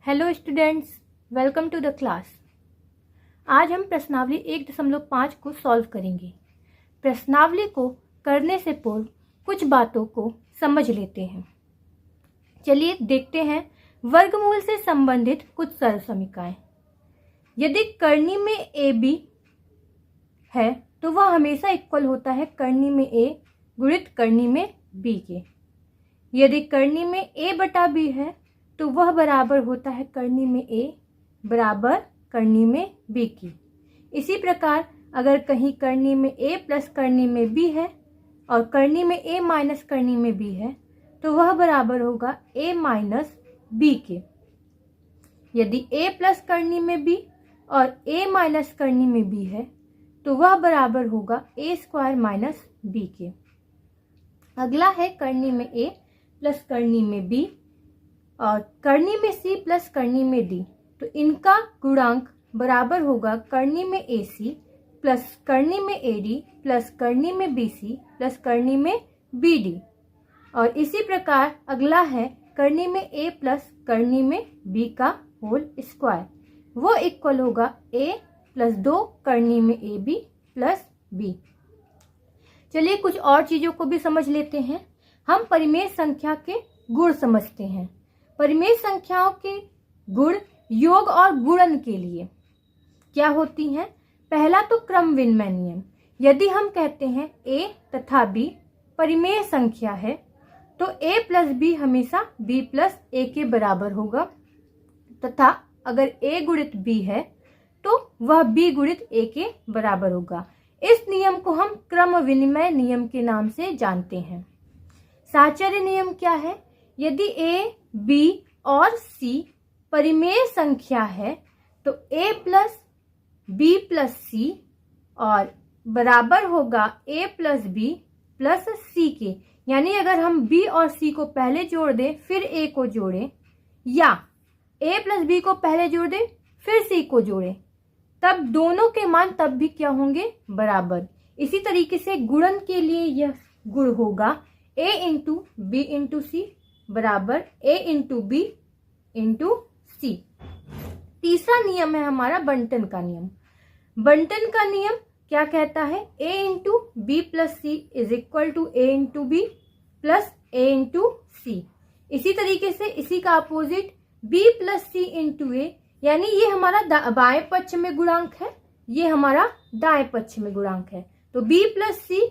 Hello students, welcome to the class. आज हम प्रश्नावली 1.5 को सॉल्व करेंगे। प्रश्नावली को करने से पूर्व कुछ बातों को समझ लेते हैं। चलिए देखते हैं वर्गमूल से संबंधित कुछ सरल समीकरण। यदि करनी में ए बी है तो वह हमेशा इक्वल होता है करनी में ए गुणित करनी में बी के। यदि करनी में ए बटा बी है तो वह बराबर होता है करनी में ए बराबर करनी में बी की। इसी प्रकार अगर कहीं करनी में ए प्लस करनी में बी है और करनी में ए माइनस करनी में बी है तो वह बराबर होगा ए माइनस बी के। यदि ए प्लस करनी में बी और ए माइनस करनी में बी है तो वह बराबर होगा ए स्क्वायर माइनस बी के। अगला है करनी में ए प्लस करनी में बी और करनी में सी प्लस करनी में डी, तो इनका गुणांक बराबर होगा करनी में ए सी प्लस करनी में ए डी प्लस करनी में बी सी प्लस करनी में बी डी। और इसी प्रकार अगला है करनी में ए प्लस करनी में बी का होल स्क्वायर, वो इक्वल होगा ए प्लस 2 करनी में ए बी प्लस बी। चलिए कुछ और चीजों को भी समझ लेते हैं। हम परिमेय संख्या के गुण समझते हैं। परिमेय संख्याओं के गुण योग और गुणन के लिए क्या होती हैं? पहला तो क्रम विनिमय नियम। यदि हम कहते हैं a तथा b परिमेय संख्या है तो a प्लस बी हमेशा b प्लस a के बराबर होगा, तथा अगर a गुणित b है तो वह b गुणित a के बराबर होगा। इस नियम को हम क्रम विनिमय नियम के नाम से जानते हैं। साहचर्य नियम क्या है? यदि a, b और c परिमेय संख्या है तो a plus b plus c और बराबर होगा a plus b plus c के। यानी अगर हम b और c को पहले जोड़ दें फिर a को जोड़ें, या a प्लस b को पहले जोड़ दें फिर c को जोड़ें, तब दोनों के मान तब भी क्या होंगे? बराबर। इसी तरीके से गुणन के लिए यह गुण होगा a इंटू बी इंटू सी बराबर a इंटू बी इंटू सी। तीसरा नियम है हमारा बंटन का नियम। बंटन का नियम क्या कहता है? a into B plus C is equal to a into B plus a into C. इसी तरीके से इसी का opposite b plus C into A, यानी ये हमारा बाएं पक्ष में गुणांक है, ये हमारा दाएं पक्ष में गुणांक है। तो b प्लस सी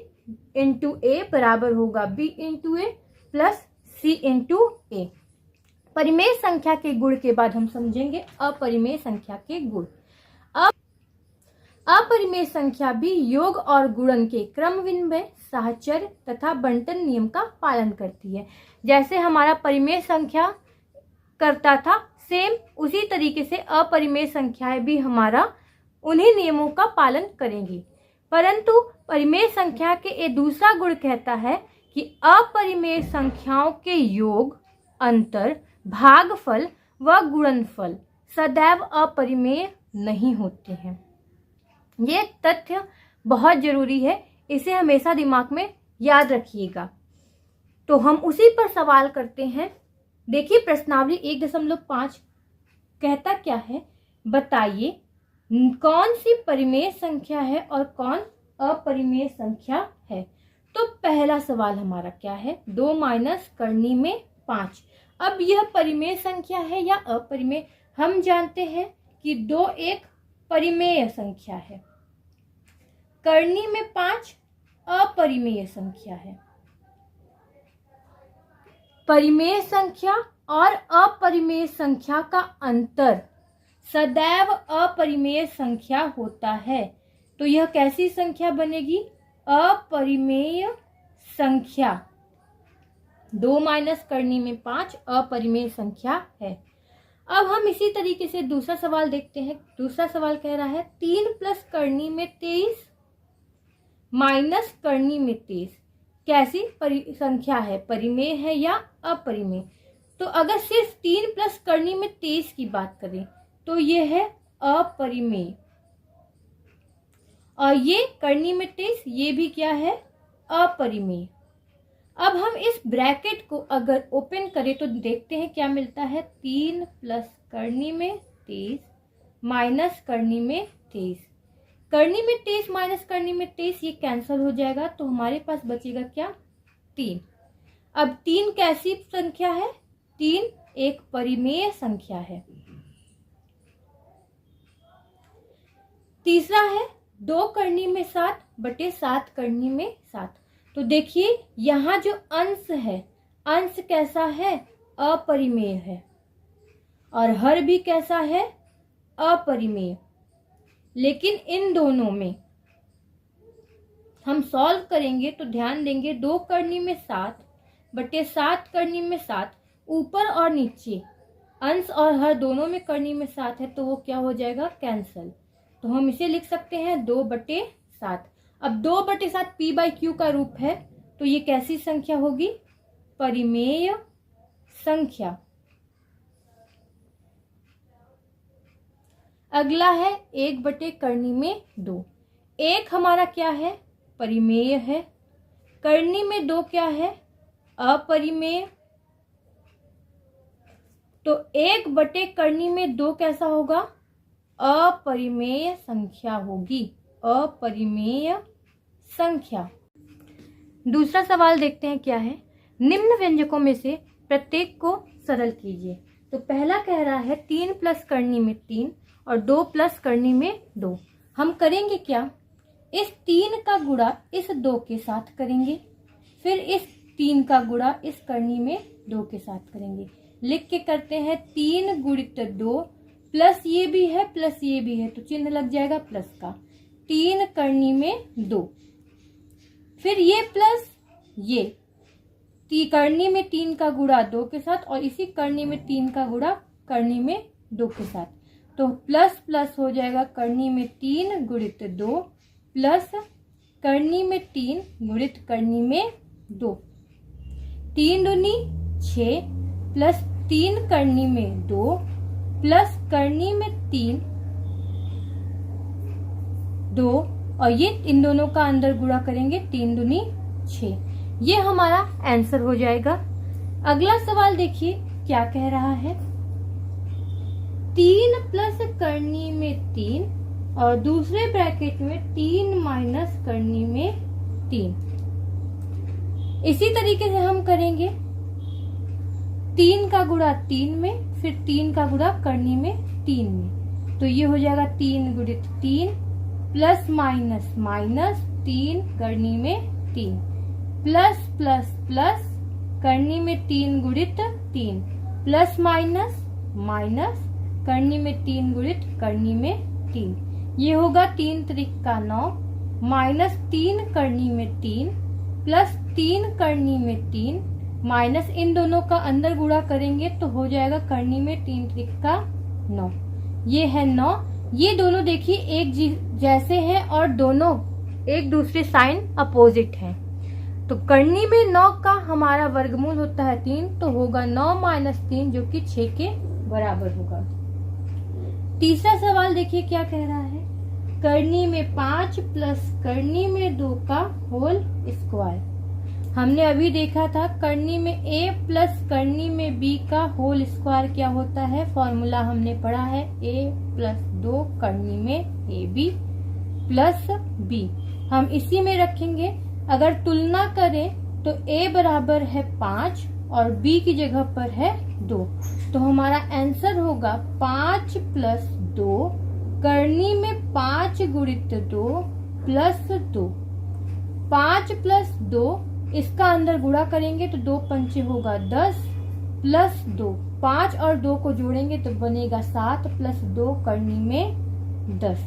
इंटू ए बराबर होगा b इंटू ए प्लस सी इंटू ए। परिमेय संख्या के गुण के बाद हम समझेंगे अपरिमेय संख्या के गुण। अपरिमेय संख्या भी योग और गुणन के क्रम विनिमय, साहचर्य तथा बंटन नियम का पालन करती है। जैसे हमारा परिमेय संख्या करता था सेम उसी तरीके से अपरिमेय संख्याएं भी हमारा उन्हीं नियमों का पालन करेंगी। परंतु परिमेय संख्या के एक दूसरा गुण कहता है कि अपरिमेय संख्याओं के योग, अंतर, भागफल व गुणनफल सदैव अपरिमेय नहीं होते हैं। ये तथ्य बहुत जरूरी है, इसे हमेशा दिमाग में याद रखिएगा। तो हम उसी पर सवाल करते हैं। देखिए प्रश्नावली 1.5 कहता क्या है? बताइए कौन सी परिमेय संख्या है और कौन अपरिमेय संख्या है। तो पहला सवाल हमारा क्या है? 2 माइनस करनी में 5। अब यह परिमेय संख्या है या अपरिमेय? हम जानते हैं कि 2 एक परिमेय संख्या है, करनी में 5 अपरिमेय संख्या है। परिमेय संख्या और अपरिमेय संख्या का अंतर सदैव अपरिमेय संख्या होता है। तो यह कैसी संख्या बनेगी? अपरिमेय संख्या। 2 माइनस करनी में 5 अपरिमेय संख्या है। अब हम इसी तरीके से दूसरा सवाल देखते हैं। दूसरा सवाल कह रहा है 3 प्लस करनी में 23 माइनस करनी में 23 कैसी संख्या है? परिमेय है या अपरिमेय? तो अगर सिर्फ 3 प्लस करनी में 23 की बात करें तो यह है अपरिमेय, और ये करनी में 23 ये भी क्या है? अपरिमेय। अब हम इस ब्रैकेट को अगर ओपन करें तो देखते हैं क्या मिलता है। 3 प्लस करनी में 23 माइनस करनी में 23, करनी में 23 माइनस करनी में 23, ये कैंसिल हो जाएगा। तो हमारे पास बचेगा क्या, 3। अब 3 कैसी संख्या है, 3 एक परिमेय संख्या है। तीसरा है 2 करनी में 7 बटे 7 करनी में 7। तो देखिए यहाँ जो अंश है, अंश कैसा है, अपरिमेय है, और हर भी कैसा है, अपरिमेय। लेकिन इन दोनों में हम सॉल्व करेंगे तो ध्यान देंगे 2 करनी में 7 बटे 7 करनी में 7, ऊपर और नीचे अंश और हर दोनों में करनी में 7 है, तो वो क्या हो जाएगा, कैंसल। तो हम इसे लिख सकते हैं 2 बटे 7। अब 2 बटे 7 पी बाई क्यू का रूप है, तो ये कैसी संख्या होगी, परिमेय संख्या। अगला है 1 बटे करनी में 2। 1 हमारा क्या है, परिमेय है, करनी में 2 क्या है, अपरिमेय। तो 1 बटे करनी में 2 कैसा होगा, अपरिमेय संख्या होगी, अपरिमेय संख्या। दूसरा सवाल देखते हैं क्या है। निम्न व्यंजकों में से प्रत्येक को सरल कीजिए। तो पहला कह रहा है 3 प्लस करनी में 3 और 2 प्लस करनी में 2। हम करेंगे क्या, इस 3 का गुणा इस 2 के साथ करेंगे, फिर इस 3 का गुणा इस करनी में 2 के साथ करेंगे। लिख के करते हैं 3 गुणित 2, प्लस ये भी है प्लस ये भी है, तो चिन्ह लग जाएगा प्लस का। 3 करनी में 2, फिर ये प्लस ये, करनी में 3 का गुणा 2 के साथ, और इसी करनी में 3 का गुणा करनी में 2 के साथ। तो प्लस प्लस हो जाएगा, करनी में 3 गुणित 2 प्लस करनी में 3 गुणित करनी में 2। 3 दूनी 6 प्लस 3 करनी में 2 प्लस करनी में 3 2, और ये इन दोनों का अंदर गुणा करेंगे, 3 दूनी 6। ये हमारा आंसर हो जाएगा। अगला सवाल देखिए क्या कह रहा है। 3 प्लस करनी में 3 और दूसरे ब्रैकेट में 3 माइनस करनी में 3। इसी तरीके से हम करेंगे 3 का गुणा 3 में, फिर 3 का गुणा करनी में 3 में। तो ये हो जाएगा 3 गुणित 3 प्लस माइनस माइनस 3 करनी में 3 प्लस प्लस प्लस करनी में 3 गुणित 3 प्लस माइनस माइनस करनी में 3 गुणित करनी में 3। ये होगा 3 त्रिक का 9 माइनस 3 करनी में 3 प्लस 3 करनी में 3 माइनस इन दोनों का अंदर गुणा करेंगे तो हो जाएगा करनी में 3 त्रिक का 9। ये है 9। ये दोनों देखिए एक जैसे हैं और दोनों एक दूसरे साइन अपोजिट हैं। तो करनी में 9 का हमारा वर्गमूल होता है 3, तो होगा 9 माइनस 3 जो कि 6 के बराबर होगा। तीसरा सवाल देखिए क्या कह रहा है। करनी में 5 प्लस करनी में 2 का होल स्क्वायर। हमने अभी देखा था करनी में a प्लस करनी में b का होल स्क्वायर क्या होता है, फॉर्मूला हमने पढ़ा है a प्लस 2 करनी में ab प्लस b। हम इसी में रखेंगे। अगर तुलना करें तो a बराबर है 5 और b की जगह पर है 2, तो हमारा आंसर होगा 5 प्लस 2 करनी में 5 गुणित 2 प्लस 2। 5 प्लस 2 इसका अंदर गुणा करेंगे तो 2 पंचे होगा 10 प्लस 2, 5 और 2 को जोड़ेंगे तो बनेगा 7 प्लस 2 करनी में 10।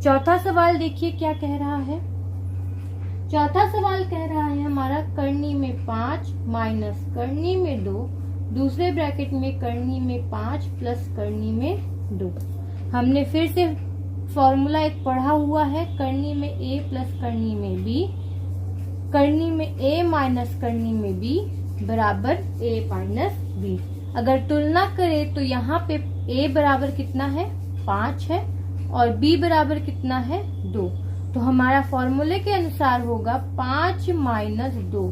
चौथा सवाल देखिए क्या कह रहा है। चौथा सवाल कह रहा है हमारा करनी में 5 माइनस करनी में 2 दूसरे ब्रैकेट में करनी में 5 प्लस करनी में 2। हमने फिर से फॉर्मूला एक पढ़ा हुआ है, करनी में a प्लस करनी में b, करनी में a माइनस करनी में b बराबर a माइनस b। अगर तुलना करें तो यहाँ पे a बराबर कितना है 5 है और b बराबर कितना है 2, तो हमारा फॉर्मूले के अनुसार होगा 5 माइनस 2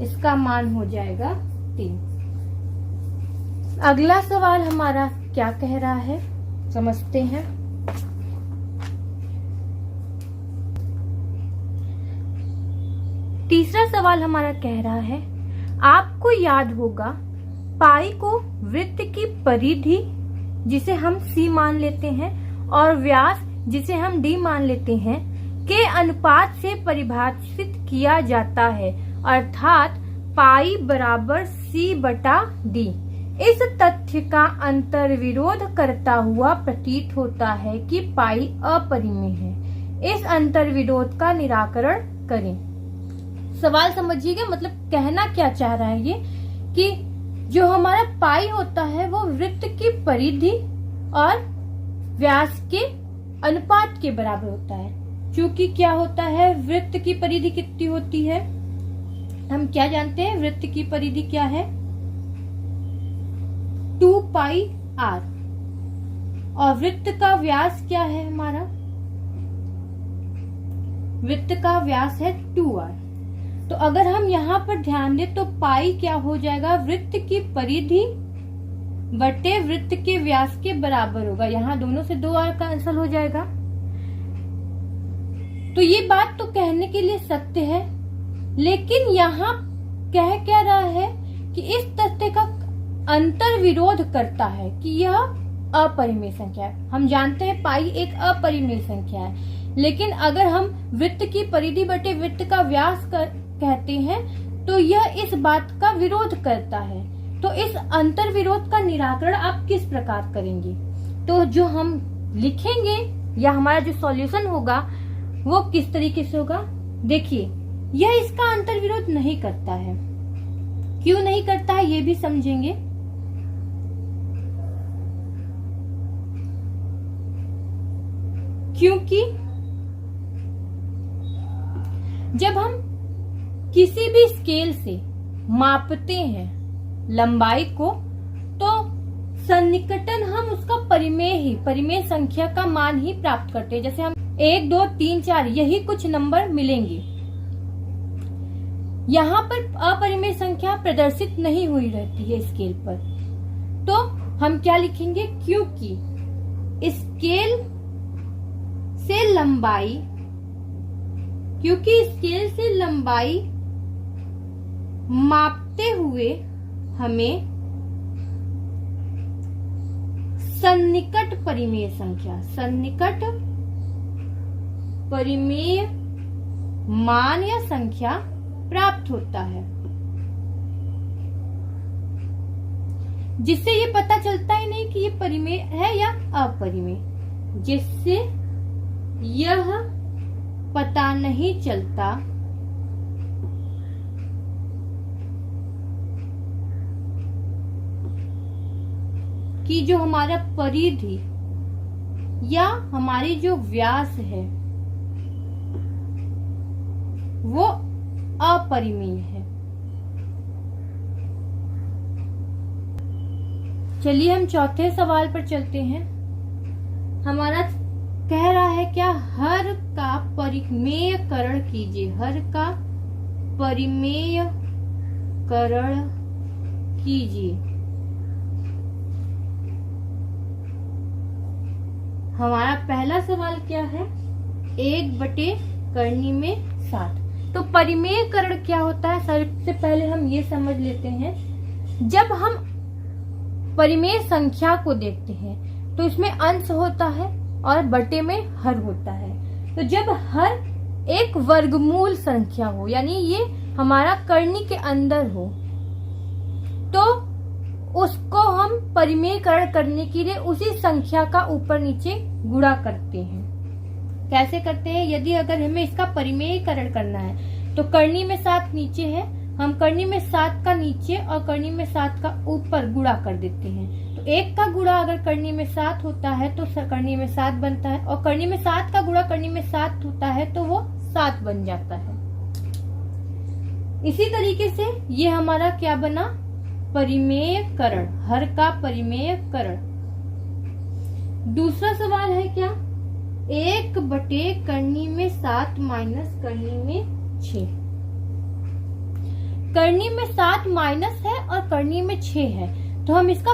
इसका मान हो जाएगा 3। अगला सवाल हमारा क्या कह रहा है, समझते हैं। तीसरा सवाल हमारा कह रहा है, आपको याद होगा पाई को वृत्त की परिधि जिसे हम C मान लेते हैं और व्यास जिसे हम D मान लेते हैं के अनुपात से परिभाषित किया जाता है, अर्थात पाई बराबर C/D। इस तथ्य का अंतर्विरोध करता हुआ प्रतीत होता है कि पाई अपरिमेय है। इस अंतर्विरोध का निराकरण करें। सवाल समझिएगा, मतलब कहना क्या चाह रहा है ये कि जो हमारा पाई होता है वो वृत्त की परिधि और व्यास के अनुपात के बराबर होता है। क्योंकि क्या होता है, वृत्त की परिधि कितनी होती है, हम क्या जानते हैं, वृत्त की परिधि क्या है, 2πr, और वृत्त का व्यास क्या है हमारा, वृत्त का व्यास है 2r। तो अगर हम यहाँ पर ध्यान दें तो पाई क्या हो जाएगा, वृत्त की परिधि बटे वृत्त के व्यास के बराबर होगा। यहाँ दोनों से 2r कैंसिल हो जाएगा। तो ये बात तो कहने के लिए सत्य है, लेकिन यहाँ कह क्या रहा है कि इस तथ्य का अंतर विरोध करता है कि यह अपरिमेय संख्या है। हम जानते हैं पाई एक अपरिमेय संख्या है, लेकिन अगर हम वृत्त की परिधि बटे वृत्त का व्यास कहते हैं तो यह इस बात का विरोध करता है। तो इस अंतर विरोध का निराकरण आप किस प्रकार करेंगे, तो जो हम लिखेंगे या हमारा जो सॉल्यूशन होगा वो किस तरीके से होगा। देखिए, यह इसका अंतर विरोध नहीं करता है। क्यों नहीं करता है ये भी समझेंगे। क्योंकि जब हम किसी भी स्केल से मापते हैं लंबाई को, तो सन्निकटन हम उसका परिमेय संख्या का मान ही प्राप्त करते हैं। जैसे हम 1, 2, 3, 4 यही कुछ नंबर मिलेंगे। यहाँ पर अपरिमेय संख्या प्रदर्शित नहीं हुई रहती है स्केल पर, तो हम क्या लिखेंगे, क्योंकि स्केल से लंबाई मापते हुए हमें सन्निकट परिमेय मान या संख्या प्राप्त होता है, जिससे ये पता चलता ही नहीं कि ये परिमेय है या अपरिमेय, जिससे यह पता नहीं चलता कि जो हमारा परिधि या हमारी जो व्यास है वो अपरिमेय है। चलिए हम चौथे सवाल पर चलते हैं। हमारा कह रहा है क्या, हर का परिमेयकरण कीजिए, हर का परिमेयकरण कीजिए। हमारा पहला सवाल क्या है, 1/करनी में 7। तो परिमेयकरण क्या होता है, सबसे पहले हम ये समझ लेते हैं। जब हम परिमेय संख्या को देखते हैं तो इसमें अंश होता है और बटे में हर होता है। तो जब हर एक वर्गमूल संख्या हो, यानी ये हमारा करनी के अंदर हो, तो उसको हम परिमेयकरण करने के लिए उसी संख्या का ऊपर नीचे गुणा करते हैं। कैसे करते हैं, यदि अगर हमें इसका परिमेयकरण करना है तो करनी में 7 नीचे है, हम करनी में 7 का नीचे और करनी में 7 का ऊपर गुणा कर देते हैं। तो 1 का गुणा अगर करनी में 7 होता है तो करनी में 7 बनता है, और करनी में 7 का गुणा करनी में 7 होता है तो वो 7 बन जाता है। इसी तरीके से ये हमारा क्या बना, परिमेयकरण, हर का परिमेयकरण। दूसरा सवाल है क्या, 1/करनी में 7 माइनस करनी में 6। करनी में 7 माइनस है और करनी में 6 है, तो हम इसका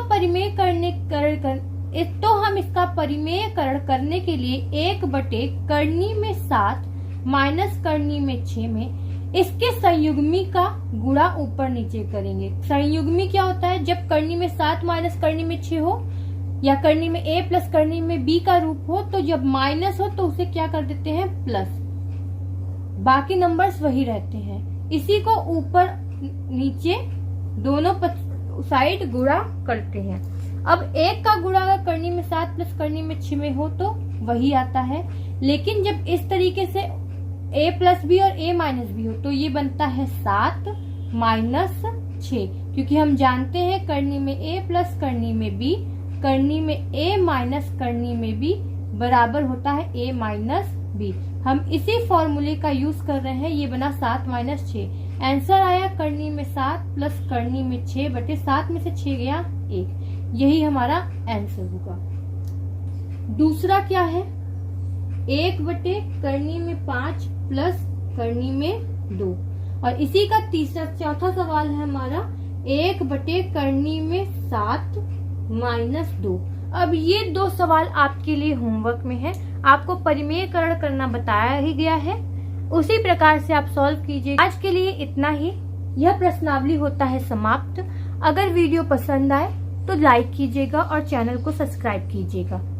परिमेयकरण करने के लिए 1/, करनी में 7 माइनस करनी में 6 में इसके संयुग्मी का गुणा ऊपर नीचे करेंगे। संयुग्मी क्या होता है? जब करनी में 7 माइनस करनी में 6 हो या करनी में a प्लस करनी में b का रूप हो, तो जब माइनस हो तो उसे क्या कर देते हैं? प्लस। बाकी नंबर्स वही रहते हैं। इसी को ऊपर नीचे दोनों साइड गुणा करते हैं। अब 1 का गुणा अगर करनी में 7 प्लस करनी में 6 में हो तो वही आता है, लेकिन जब इस तरीके से a प्लस बी और a माइनस बी हो तो ये बनता है 7 माइनस 6, क्योंकि हम जानते हैं करनी में a प्लस करनी में b, करनी में a माइनस करनी में b बराबर होता है a माइनस b। हम इसी फॉर्मूले का यूज कर रहे हैं। ये बना 7 माइनस 6। आंसर आया करनी में 7 प्लस करनी में 6 बटे 7 में से 6 गया 1। यही हमारा आंसर होगा। दूसरा क्या है? 1/, करनी में 5 प्लस करनी में 2। और इसी का चौथा सवाल है हमारा 1/, करनी में 7 माइनस 2। अब ये 2 सवाल आपके लिए होमवर्क में है। आपको परिमेयकरण करना बताया ही गया है, उसी प्रकार से आप सॉल्व कीजिए। आज के लिए इतना ही। यह प्रश्नावली होता है समाप्त। अगर वीडियो पसंद आए तो लाइक कीजिएगा और चैनल को सब्सक्राइब कीजिएगा।